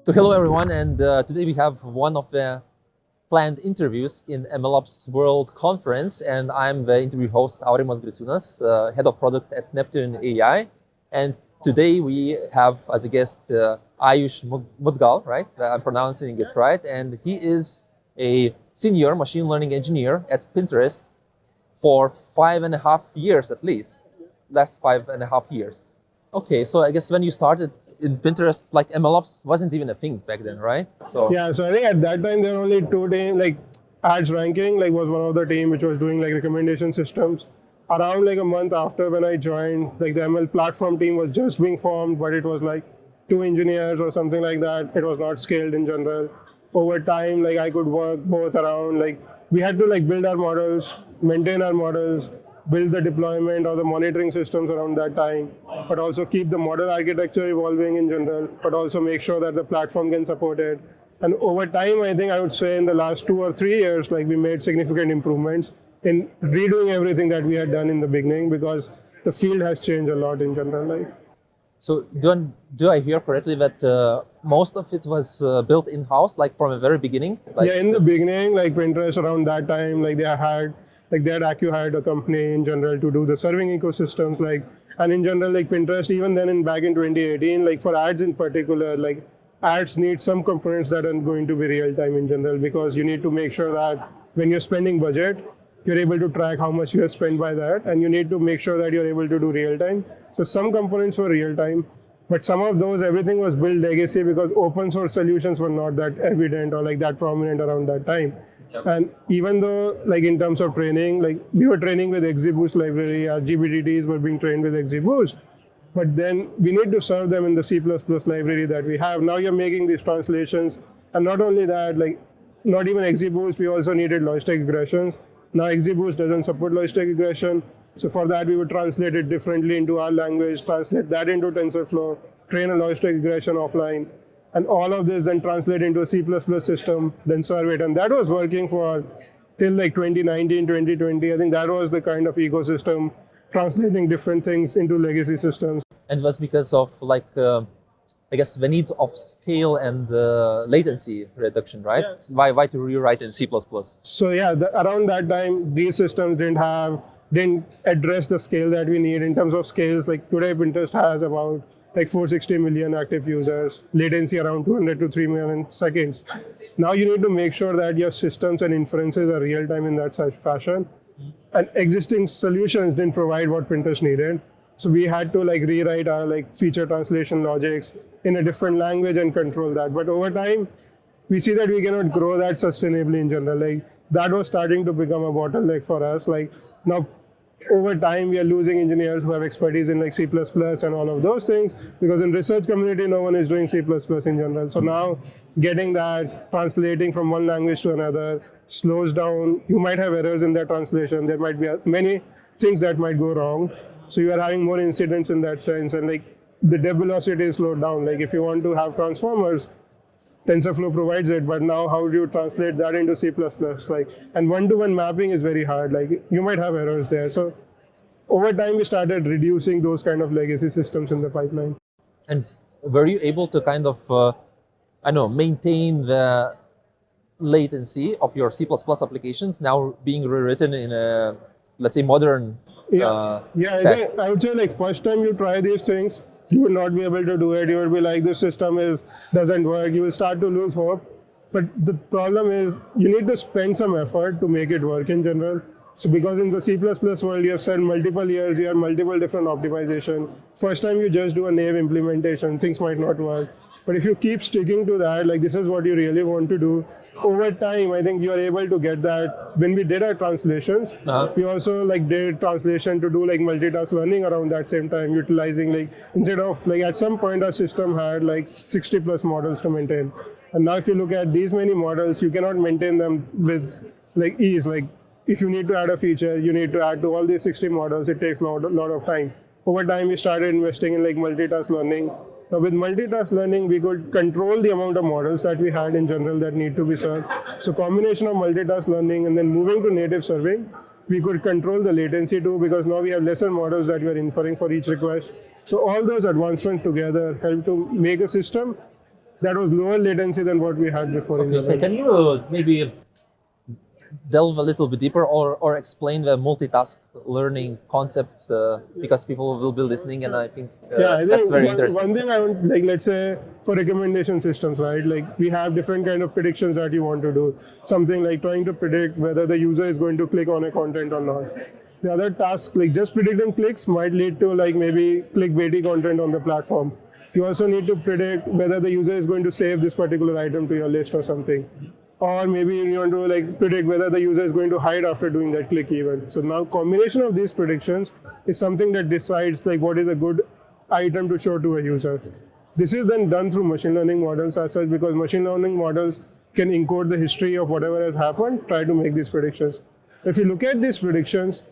So hello everyone, and today we have one of the planned interviews in MLOps World Conference, and I'm the interview host Aurimas Griciūnas, head of product at Neptune AI. And today we have as a guest Aayush Mudgal, right? I'm pronouncing it right, and he is a senior machine learning engineer at Pinterest for 5.5 years at least, last 5.5 years. Okay, so I guess when you started in Pinterest, like MLOps wasn't even a thing back then, right? So I think at that time there were only two teams, like ads ranking, like was one of the team which was doing like recommendation systems. Around like a month after when I joined, like the ML platform team was just being formed, but it was like 2 engineers or something like that. It was not scaled in general. Over time, like I could work both around, like we had to like build our models, maintain our models, build the deployment or the monitoring systems around that time, but also keep the model architecture evolving in general, but also make sure that the platform can support it. And over time, I think I would say in the last 2 or 3 years, like we made significant improvements in redoing everything that we had done in the beginning because the field has changed a lot in general. So do I hear correctly that most of it was built in-house, like from the very beginning? Yeah, in the beginning, like Pinterest around that time, like they had hired a company in general to do the serving ecosystems, and in general, like Pinterest, even then back in 2018, like for ads in particular, like ads need some components that are going to be real time in general, because you need to make sure that when you're spending budget, you're able to track how much you have spent by that, and you need to make sure that you're able to do real time. So some components were real time, but some of those, everything was built legacy because open source solutions were not that evident or like that prominent around that time. And even though, like in terms of training, like we were training with XGBoost library, our GBDTs were being trained with XGBoost, but then we need to serve them in the C++ library that we have. Now you're making these translations, and not only that, like not even XGBoost, we also needed logistic regressions. Now XGBoost doesn't support logistic regression, so for that we would translate it differently into our language, translate that into TensorFlow, train a logistic regression offline, and all of this then translate into a C++ system, then serve it. And that was working for till like 2019, 2020. I think that was the kind of ecosystem translating different things into legacy systems. And it was because of like, I guess the need of scale and latency reduction, right? Yeah. Why to rewrite in C++? So yeah, around that time, these systems didn't address the scale that we need in terms of scales. Like today, Pinterest has about like 460 million active users, latency around 200 to 3 million seconds. Now you need to make sure that your systems and inferences are real time in that such fashion. And existing solutions didn't provide what Pinterest needed. So we had to like rewrite our like feature translation logics in a different language and control that. But over time, we see that we cannot grow that sustainably in general. Like that was starting to become a bottleneck for us. Like now, over time, we are losing engineers who have expertise in like C++ and all of those things, because in research community, no one is doing C++ in general. So now getting that, translating from one language to another slows down. You might have errors in that translation. There might be many things that might go wrong. So you are having more incidents in that sense, and like the dev velocity is slowed down. Like if you want to have transformers, TensorFlow provides it, but now how do you translate that into C++? Like, and one-to-one mapping is very hard. Like you might have errors there. So over time, we started reducing those kind of legacy systems in the pipeline. And were you able to kind of, maintain the latency of your C++ applications now being rewritten in a, let's say, modern stack? I would say like first time you try these things, you will not be able to do it. You will be like, this system doesn't work. You will start to lose hope. But the problem is you need to spend some effort to make it work in general. So because in the C++ world, you have spent multiple years, you have multiple different optimization. First time you just do a naive implementation, things might not work. But if you keep sticking to that, like this is what you really want to do, over time, I think you are able to get that. When we did our translations, we also like did translation to do like multitask learning around that same time, utilizing like, instead of like at some point our system had like 60 plus models to maintain. And now if you look at these many models, you cannot maintain them with like ease. Like if you need to add a feature, you need to add to all these 60 models, it takes a lot of time. Over time, we started investing in like multitask learning. Now with multitask learning, we could control the amount of models that we had in general that need to be served. So combination of multitask learning and then moving to native serving, we could control the latency too, because now we have lesser models that we are inferring for each request. So all those advancements together help to make a system that was lower latency than what we had before. In Okay, can you maybe delve a little bit deeper or explain the multitask learning concept because people will be listening and I think, I think that's very interesting. One thing I want, like, let's say for recommendation systems, right? Like we have different kind of predictions that you want to do. Something like trying to predict whether the user is going to click on a content or not. The other task, like just predicting clicks, might lead to like maybe clickbaity content on the platform. You also need to predict whether the user is going to save this particular item to your list or something. Or maybe you want to like predict whether the user is going to hide after doing that click event. So now combination of these predictions is something that decides like what is a good item to show to a user. This is then done through machine learning models as such, because machine learning models can encode the history of whatever has happened, try to make these predictions. If you look at these predictions,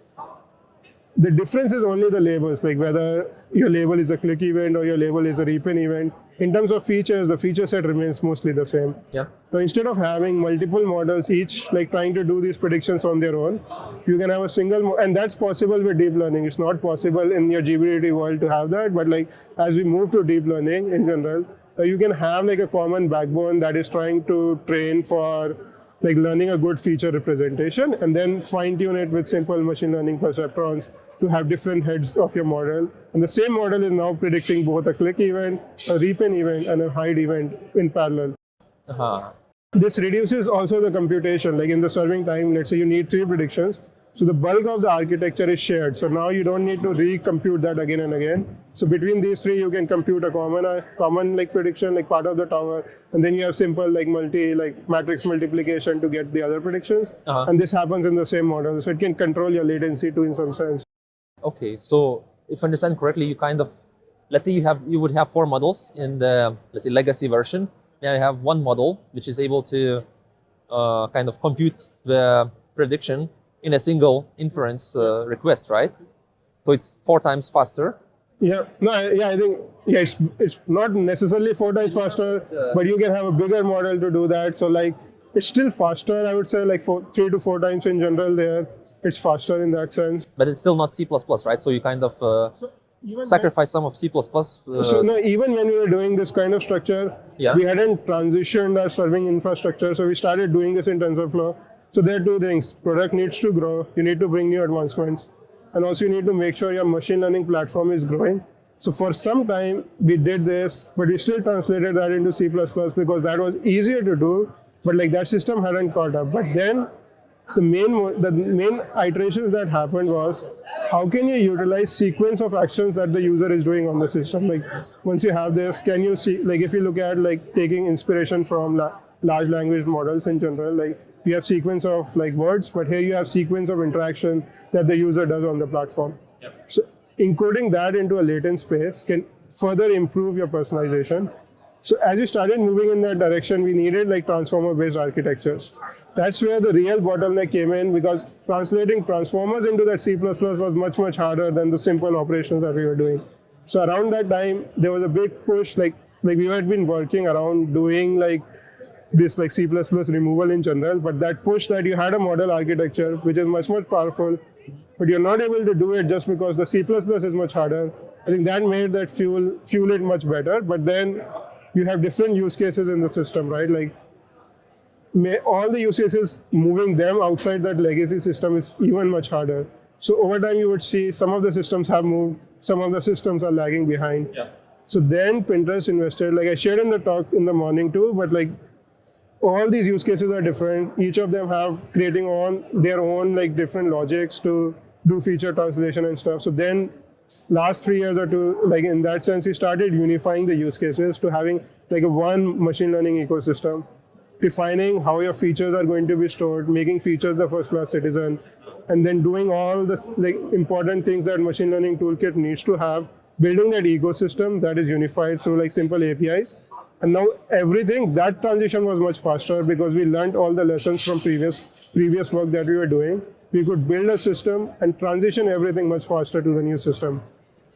the difference is only the labels, like whether your label is a click event or your label is a repin event. In terms of features, the feature set remains mostly the same. Yeah. So instead of having multiple models, each like trying to do these predictions on their own, you can have a single, and that's possible with deep learning. It's not possible in your GBDT world to have that, but like as we move to deep learning in general, you can have like a common backbone that is trying to train for like learning a good feature representation and then fine tune it with simple machine learning perceptrons to have different heads of your model. And the same model is now predicting both a click event, a repin event, and a hide event in parallel. Uh-huh. This reduces also the computation. Like in the serving time, let's say you need 3 predictions. So the bulk of the architecture is shared. So now you don't need to recompute that again and again. So between these 3, you can compute a common like prediction, like part of the tower, and then you have simple like matrix multiplication to get the other predictions. And this happens in the same model. So it can control your latency too in some sense. Okay, so if I understand correctly, you kind of, let's say you would have 4 models in the, let's say, legacy version. Now you have one model which is able to kind of compute the prediction in a single inference request, right? So it's 4 times faster. Yeah, no, I think it's not necessarily 4 times faster, but you can have a bigger model to do that. So like it's still faster, I would say, like 3 to 4 times in general there. It's faster in that sense. But it's still not C++, right? So you kind of sacrifice some of C++. So no, even when we were doing this kind of structure, we hadn't transitioned our serving infrastructure. So we started doing this in TensorFlow. So there are 2 things. Product needs to grow. You need to bring new advancements. And also you need to make sure your machine learning platform is growing. So for some time we did this, but we still translated that into C++ because that was easier to do, but like that system hadn't caught up. But then the main iterations that happened was how can you utilize sequence of actions that the user is doing on the system. Like once you have this, can you see, like if you look at like taking inspiration from large language models in general, like you have sequence of like words, but here you have sequence of interaction that the user does on the platform. Yep. So encoding that into a latent space can further improve your personalization. So as we started moving in that direction, we needed like transformer-based architectures. That's where the real bottleneck came in, because translating transformers into that C++ was much harder than the simple operations that we were doing. So around that time, there was a big push, like we had been working around doing like this like C++ removal in general, but that push that you had a model architecture which is much powerful, but you're not able to do it just because the C++ is much harder. I think that made that fuel it much better, but then you have different use cases in the system, right? Like all the use cases, moving them outside that legacy system is even much harder. So over time you would see some of the systems have moved, some of the systems are lagging behind. Yeah. So then Pinterest invested, like I shared in the talk in the morning too, but like all these use cases are different. Each of them have creating their own like different logics to do feature translation and stuff. So then last 3 years or 2, like in that sense, we started unifying the use cases to having like a one machine learning ecosystem, defining how your features are going to be stored, making features the first class citizen, and then doing all the like important things that machine learning toolkit needs to have, building that ecosystem that is unified through like simple APIs. And now everything, that transition was much faster because we learned all the lessons from previous work that we were doing. We could build a system and transition everything much faster to the new system.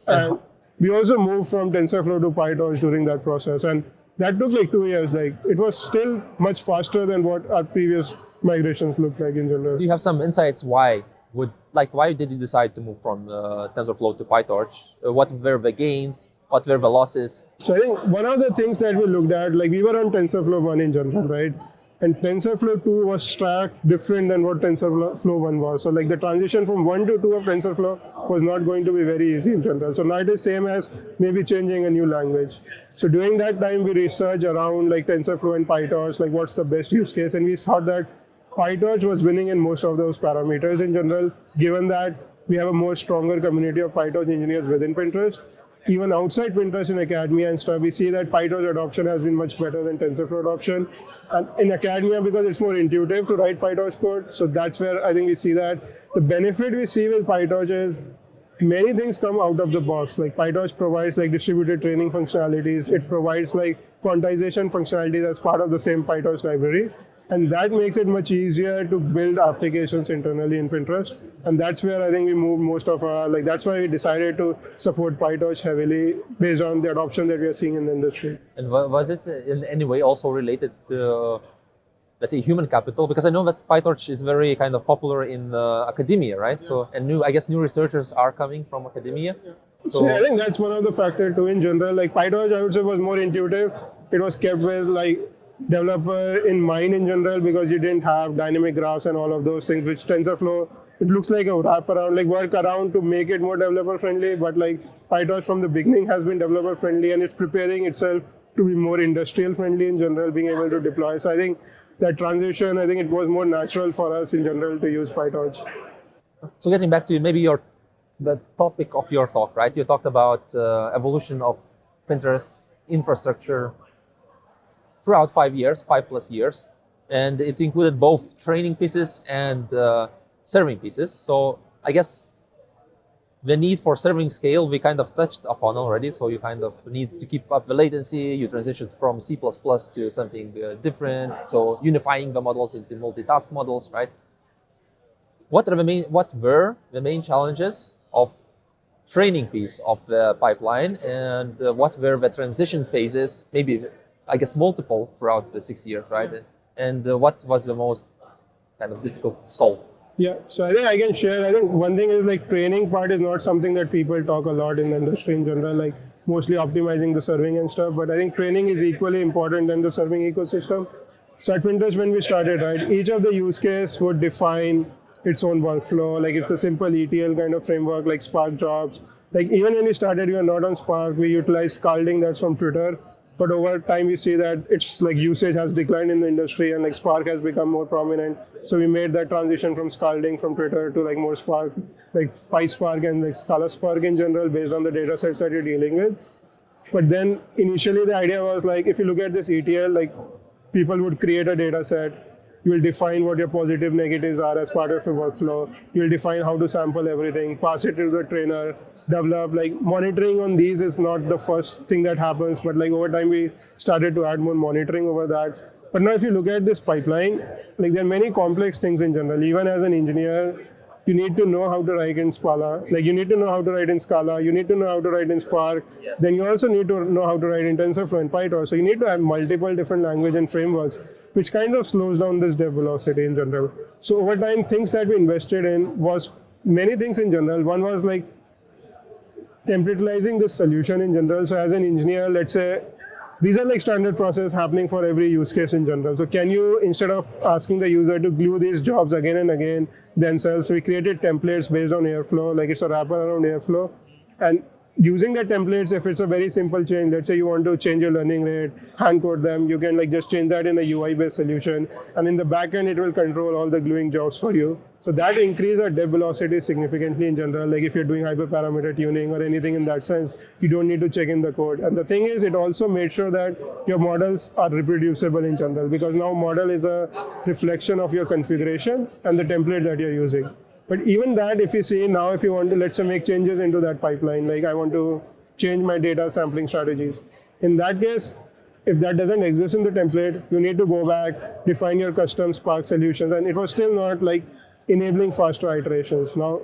And we also moved from TensorFlow to PyTorch during that process. And that took like 2 years. Like it was still much faster than what our previous migrations looked like in general. Do you have some insights why did you decide to move from TensorFlow to PyTorch? What were the gains? What were the losses? So I think one of the things that we looked at, like we were on TensorFlow 1 in general, right? And TensorFlow 2 was stacked different than what TensorFlow 1 was. So like the transition from 1 to 2 of TensorFlow was not going to be very easy in general. So now it is same as maybe changing a new language. So during that time, we researched around like TensorFlow and PyTorch, like what's the best use case. And we thought that PyTorch was winning in most of those parameters in general, given that we have a more stronger community of PyTorch engineers within Pinterest. Even outside Pinterest in academia and stuff, we see that PyTorch adoption has been much better than TensorFlow adoption. And in academia, because it's more intuitive to write PyTorch code, so that's where I think we see that. The benefit we see with PyTorch is many things come out of the box. Like PyTorch provides like distributed training functionalities. It provides like quantization functionalities as part of the same PyTorch library. And that makes it much easier to build applications internally in Pinterest. And that's where I think we moved most of our, like that's why we decided to support PyTorch heavily based on the adoption that we are seeing in the industry. And was it in any way also related to, let's say, human capital? Because I know that PyTorch is very kind of popular in academia, right? So, and I guess new researchers are coming from academia. So I think that's one of the factors too in general. Like PyTorch, I would say, was more intuitive. It was kept with like developer in mind in general because you didn't have dynamic graphs and all of those things, which TensorFlow, it looks like a wraparound, like work around to make it more developer friendly. But like PyTorch from the beginning has been developer friendly and it's preparing itself to be more industrial friendly in general, being able to deploy. So I think that transition, I think it was more natural for us in general to use PyTorch. So getting back to maybe the topic of your talk, right? You talked about evolution of Pinterest's infrastructure throughout 5 years, 5+ years, and it included both training pieces and serving pieces. So I guess the need for serving scale we kind of touched upon already. So you kind of need to keep up the latency. You transitioned from C++ to something different. So unifying the models into multitask models, right? What were the main challenges of training piece of the pipeline, and what were the transition phases? Maybe, I guess, multiple throughout the 6 years, right? And what was the most kind of difficult to solve? Yeah, so I think I can share. I think one thing is like training part is not something that people talk a lot in the industry in general, like mostly optimizing the serving and stuff. But I think training is equally important than the serving ecosystem. So at Pinterest, when we started, right, each of the use case would define its own workflow. Like it's a simple ETL kind of framework, like Spark jobs. Like even when we started, we were not on Spark. We utilized scalding that's from Twitter. But over time, we see that it's like usage has declined in the industry and like Spark has become more prominent. So we made that transition from scalding from Twitter to like more Spark, like PySpark and like Scala Spark in general based on the data sets that you're dealing with. But then initially the idea was like, if you look at this ETL, like people would create a data set. You will define what your positive negatives are as part of your workflow. You will define how to sample everything, pass it to the trainer, develop. Like monitoring on these is not the first thing that happens, but like over time we started to add more monitoring over that. But now if you look at this pipeline, like there are many complex things in general. Even as an engineer, you need to know how to write in Scala. Like you need to know how to write in Scala. You need to know how to write in Spark. Yeah. Then you also need to know how to write in TensorFlow and PyTorch. So you need to have multiple different language and frameworks, which kind of slows down this dev velocity in general. So over time, things that we invested in was many things in general. One was like templatizing this solution in general. So as an engineer, let's say, these are like standard process happening for every use case in general. So can you, instead of asking the user to glue these jobs again and again themselves, we created templates based on Airflow, like it's a wrapper around Airflow. And using the templates, if it's a very simple change, let's say you want to change your learning rate, hand code them, you can like just change that in a UI-based solution. And in the backend, it will control all the gluing jobs for you. So that increases our dev velocity significantly in general. Like if you're doing hyperparameter tuning or anything in that sense, you don't need to check in the code. And the thing is, it also made sure that your models are reproducible in general, because now model is a reflection of your configuration and the template that you're using. But even that, if you see now, if you want to, let's say, make changes into that pipeline, like I want to change my data sampling strategies. In that case, if that doesn't exist in the template, you need to go back, define your custom Spark solutions. And it was still not like enabling faster iterations. Now,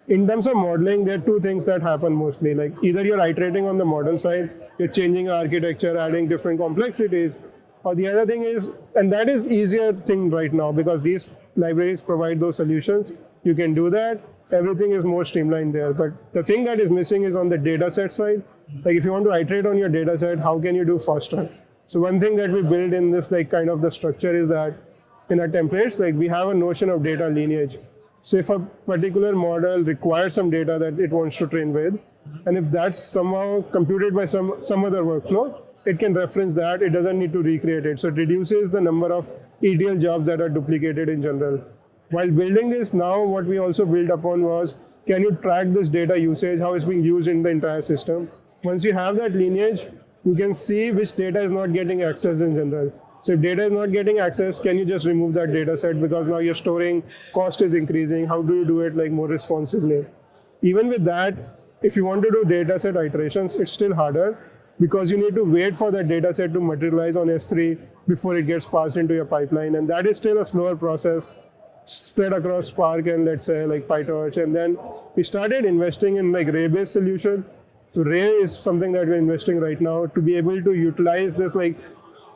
in terms of modeling, there are two things that happen mostly. Like either you're iterating on the model side, you're changing architecture, adding different complexities, or the other thing is, and that is easier thing right now because these libraries provide those solutions. You can do that. everything is more streamlined there. But the thing that is missing is on the data set side. Like if you want to iterate on your data set, how can you do faster? So one thing that we build in this like kind of the structure is that in our templates, like we have a notion of data lineage. So if a particular model requires some data that it wants to train with, and if that's somehow computed by some other workflow, it can reference that. It doesn't need to recreate it. So it reduces the number of ETL jobs that are duplicated in general. While building this now, what we also built upon was, can you track this data usage, how it's being used in the entire system? Once you have that lineage, you can see which data is not getting access in general. So if data is not getting access, can you just remove that data set because now you're storing, cost is increasing, how do you do it like more responsibly? Even with that, if you want to do data set iterations, it's still harder because you need to wait for that data set to materialize on S3 before it gets passed into your pipeline. And that is still a slower process spread across Spark and let's say like PyTorch. And then we started investing in like Ray-based solution. So Ray is something that we're investing right now to be able to utilize this, like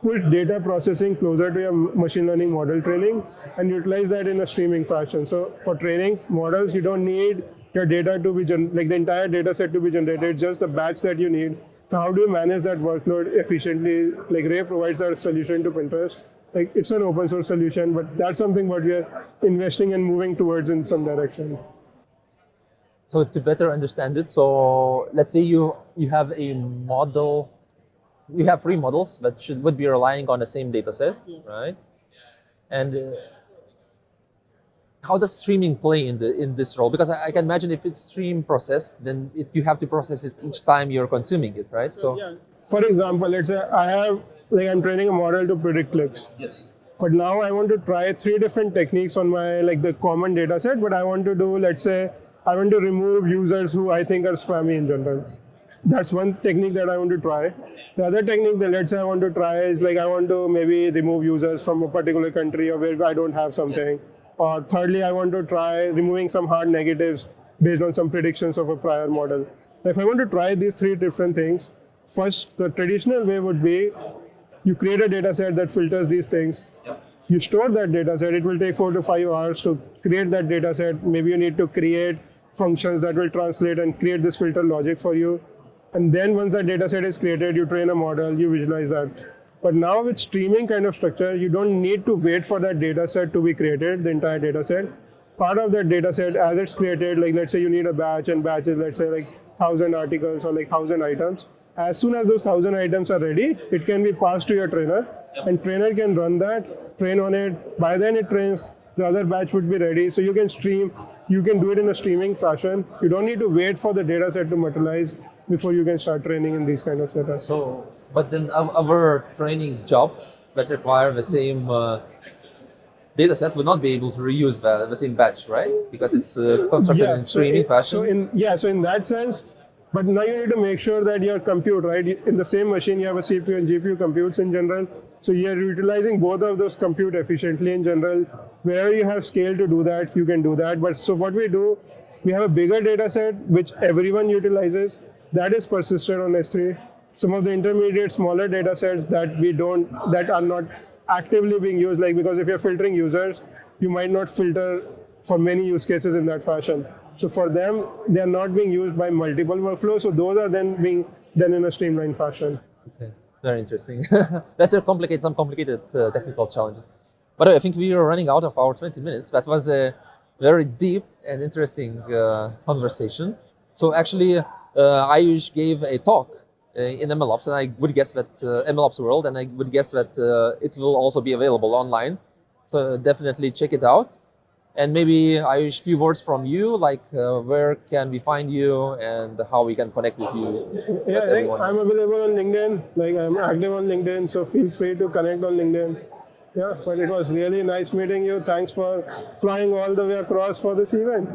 put data processing closer to your machine learning model training and utilize that in a streaming fashion. So for training models, you don't need your data to be, like the entire data set to be generated, just the batch that you need. So how do you manage that workload efficiently? Like Ray provides that solution to Pinterest. Like it's an open source solution, but that's something what we are investing and moving towards in some direction. So to better understand it, so let's say you have a model, you have 3 models that would be relying on the same data set, right? And how does streaming play in this role? Because I can imagine if it's stream processed, then you have to process it each time you're consuming it, right? So, for example, let's say I'm training a model to predict clicks. Yes. But now I want to try 3 different techniques on my like the common data set. But I want to do, let's say, I want to remove users who I think are spammy in general. That's one technique that I want to try. The other technique that let's say I want to try is like I want to maybe remove users from a particular country or where I don't have something. Or thirdly, I want to try removing some hard negatives based on some predictions of a prior model. If I want to try these 3 different things, first, the traditional way would be you create a data set that filters these things. You store that data set. It will take 4 to 5 hours to create that data set. Maybe you need to create functions that will translate and create this filter logic for you. And then once that data set is created, you train a model, you visualize that. But now with streaming kind of structure, you don't need to wait for that data set to be created, the entire data set. Part of that data set, as it's created, like let's say you need a batch, and batch is let's say like 1,000 articles or like 1,000 items. As soon as those 1,000 items are ready, it can be passed to your trainer, and trainer can run that, train on it. By then it trains, the other batch would be ready. So you can stream, you can do it in a streaming fashion. You don't need to wait for the data set to materialize before you can start training in these kind of setups. So, but then our training jobs that require the same data set would not be able to reuse the same batch, right? Because it's constructed in streaming fashion. So in that sense, but now you need to make sure that your compute, right? In the same machine, you have a CPU and GPU computes in general. So you're utilizing both of those compute efficiently in general. Wherever you have scale to do that, you can do that. But so what we do, we have a bigger data set, which everyone utilizes. That is persisted on S3. Some of the intermediate smaller data sets that are not actively being used, like because if you're filtering users, you might not filter for many use cases in that fashion. So for them, they are not being used by multiple workflows. So those are then being done in a streamlined fashion. Okay, very interesting. That's some complicated technical challenges. But I think we are running out of our 20 minutes. That was a very deep and interesting conversation. So actually, Aayush gave a talk in MLOps, and I would guess that MLOps World, and I would guess that it will also be available online. So definitely check it out. And maybe Aayush, few words from you, like where can we find you and how we can connect with you? Yeah, I think I'm available on LinkedIn. Like I'm active on LinkedIn, so feel free to connect on LinkedIn. Yeah, but it was really nice meeting you. Thanks for flying all the way across for this event.